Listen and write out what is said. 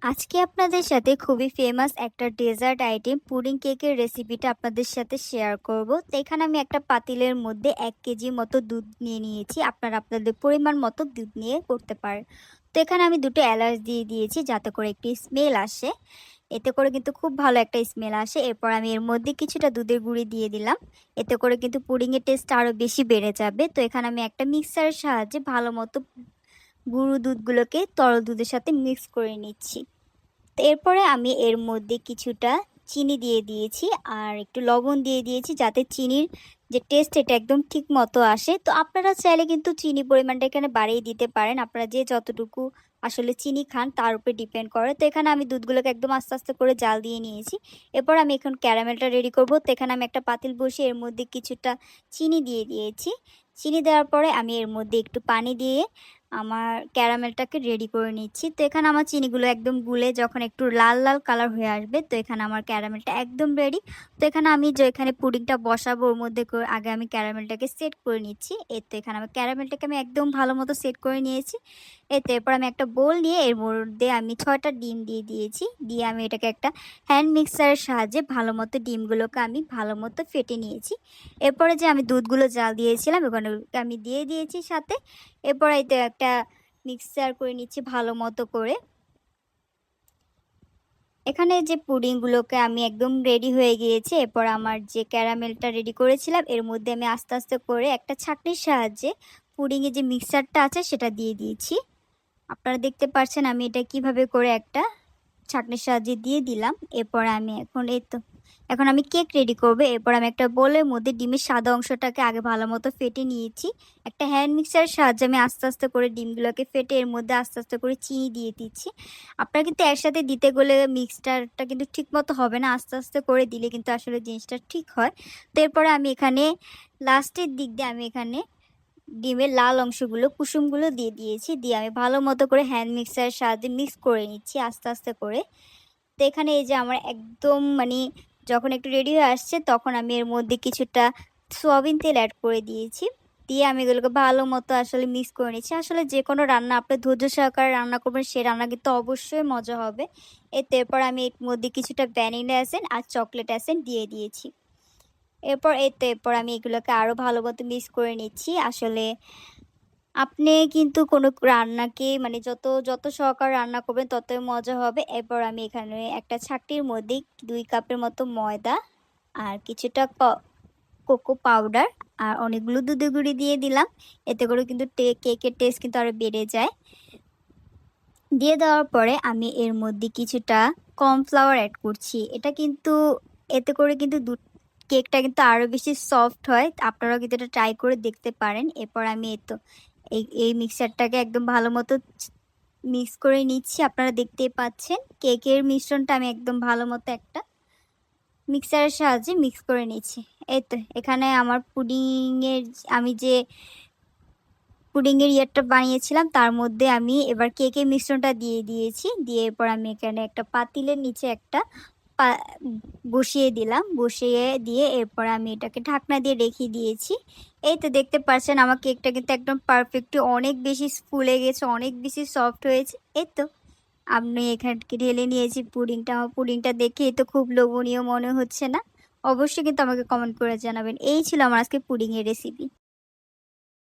আজকে আপনাদের সাথে খুবই ফেমাস একটা ডেজার্ট আইটেম পুডিং কেকের রেসিপিটা আপনাদের সাথে শেয়ার করব। তো এখানে আমি একটা পাতিলের মধ্যে 1 কেজি মতো দুধ নিয়ে নিয়েছি। আপনারা আপনাদের পরিমাণ মতো দুধ নিয়ে করতে পারেন। তো এখানে আমি দুটো এলাচ দিয়ে দিয়েছি যাতে করে একটি স্মেল আসে। এতে করে কিন্তু খুব ভালো একটা স্মেল আসে। এরপর আমি এর মধ্যে কিছুটা দুধের গুঁড়ি দিয়ে দিলাম। এতে করে কিন্তু পুডিংয়ের টেস্ট আরও বেশি বেড়ে যাবে। তো এখানে আমি একটা মিক্সারের সাহায্যে ভালো মতো গুঁড়ো দুধগুলোকে তরল দুধের সাথে মিক্স করে নিচ্ছি। তো এরপরে আমি এর মধ্যে কিছুটা চিনি দিয়ে দিয়েছি আর একটু লবণ দিয়ে দিয়েছি যাতে চিনির যে টেস্ট এটা একদম ঠিক মতো আসে। তো আপনারা চাইলে কিন্তু চিনি পরিমাণটা এখানে বাড়িয়ে দিতে পারেন, আপনারা যে যতটুকু আসলে চিনি খান তার উপরে ডিপেন্ড করে। তো এখানে আমি দুধগুলোকে একদম আস্তে আস্তে করে জাল দিয়ে নিয়েছি। এরপর আমি এখন ক্যারামেলটা রেডি করব। তো এখানে আমি একটা পাতিল বসিয়ে এর মধ্যে কিছুটা চিনি দিয়ে দিয়েছি। চিনি দেওয়ার পরে আমি এর মধ্যে একটু পানি দিয়ে আমার ক্যারামেলটাকে রেডি করে নিচ্ছি। তো এখানে আমার চিনিগুলো একদম গুলে যখন একটু লাল লাল কালার হয়ে আসবে তো এখানে আমার ক্যারামেলটা একদম রেডি। তো এখানে আমি যে এখানে পুডিংটা বসাবো ওর মধ্যে আগে আমি ক্যারামেলটাকে সেট করে নিচ্ছি। এই তো এখানে আমার ক্যারামেলটাকে আমি একদম ভালো মতো সেট করে নিয়েছি। এতে এরপর আমি একটা বোল নিয়ে এর মধ্যে আমি 6টা ডিম দিয়ে দিয়েছি। দিয়ে আমি এটাকে একটা হ্যান্ড মিক্সারের সাহায্যে ভালো মতো ডিমগুলোকে আমি ভালো মতো ফেটে নিয়েছি। এরপরে যে আমি দুধগুলো জাল দিয়েছিলাম ওখানে আমি দিয়ে দিয়েছি সাথে। এরপর এই তো একটা মিক্সার করে নিচ্ছি ভালো মতো করে। এখানে যে পুডিংগুলোকে আমি একদম রেডি হয়ে গিয়েছে। এরপর আমার যে ক্যারামেলটা রেডি করেছিলাম এর মধ্যে আমি আস্তে আস্তে করে একটা ছাঁকনির সাহায্যে পুডিংয়ের যে মিক্সারটা আছে সেটা দিয়ে দিয়েছি। আপনারা দেখতে পাচ্ছেন আমি এটা কিভাবে করে একটা ছাঁকনির সাহায্যে দিয়ে দিলাম। এরপর আমি এখন আমি কেক রেডি করব। এরপর আমি একটা বোলের মধ্যে ডিমের সাদা অংশটাকে আগে ভালো মতো ফেটে নিয়েছি। একটা হ্যান্ড মিক্সারের সাহায্যে আমি আস্তে আস্তে করে ডিমগুলোকে ফেটে এর মধ্যে আস্তে আস্তে করে চিনি দিয়ে দিচ্ছি। আপনারা কিন্তু একসাথে দিতে গেলে মিক্সচারটা কিন্তু ঠিক মতো হবে না, আস্তে আস্তে করে দিলে কিন্তু আসলে জিনিসটা ঠিক হয়। তো এরপরে আমি এখানে লাস্টের দিক দিয়ে আমি এখানে ডিমের লাল অংশগুলো কুসুমগুলো দিয়ে দিয়েছি। দিয়ে আমি ভালো মতো করে হ্যান্ড মিক্সারের সাহায্যে মিক্স করে নিচ্ছি আস্তে আস্তে করে। তো এখানে এই যে আমার একদম যখন একটু রেডি হয়ে আসছে তখন আমি এর মধ্যে কিছুটা সয়াবিন তেল অ্যাড করে দিয়েছি। দিয়ে আমি এগুলোকে ভালো মতো আসলে মিক্স করে নিচ্ছি। আসলে যে কোনো রান্না আপনি ধৈর্য সহকারে রান্না করবেন সে রান্না কিন্তু অবশ্যই মজা হবে। এরপর আমি এর মধ্যে কিছুটা ভ্যানিলা এসেন্স আর চকলেট এসেন্স দিয়ে দিয়েছি। এরপর আমি এগুলোকে আরও ভালো মতো মিক্স করে নিচ্ছি। আসলে আপনি কিন্তু কোনো রান্নাকে যত যত সহকারে রান্না করবেন ততই মজা হবে। এরপর আমি এখানে একটা ছাঁকনির মধ্যে 2 কাপের মতো ময়দা আর কিছুটা কোকো পাউডার আর অনেকগুলো দুধের গুঁড়ি দিয়ে দিলাম। এতে করে কিন্তু কেকের টেস্ট কিন্তু আরও বেড়ে যায়। দিয়ে দেওয়ার পরে আমি এর মধ্যে কিছুটা কর্নফ্লাওয়ার অ্যাড করছি। এতে করে কিন্তু কেকটা কিন্তু আরও বেশি সফট হয়। আপনারাও কিন্তু এটা ট্রাই করে দেখতে পারেন। এরপর আমি এই মিক্সারটাকে একদম ভালো মতো মিক্স করে নিচ্ছি। আপনারা দেখতেই পাচ্ছেন কেকের মিশ্রণটা আমি একদম ভালো মতো একটা মিক্সারের সাহায্যে মিক্স করে নিচ্ছি। এই তো এখানে আমার আমি যে পুডিংয়ের ইয়েরটা বানিয়েছিলাম তার মধ্যে আমি এবার কেকের মিশ্রণটা দিয়ে দিয়েছি। দিয়ে এরপর আমি এখানে একটা পাতিলের নিচে একটা পা বসিয়ে দিলাম। বসিয়ে দিয়ে এরপর আমি এটাকে ঢাকনা দিয়ে রেখে দিয়েছি। এই তো দেখতে পাচ্ছেন আমার কেকটা কিন্তু একদম পারফেক্টলি অনেক বেশি ফুলে গেছে, অনেক বেশি সফট হয়েছে। এই তো আমি এখানকে ঢেলে নিয়েছি পুডিংটা। আমার পুডিংটা দেখেই তো খুব লোভনীয় মনে হচ্ছে না? অবশ্যই কিন্তু আমাকে কমেন্ট করে জানাবেন। এই ছিল আমার আজকে পুডিংয়ের রেসিপি।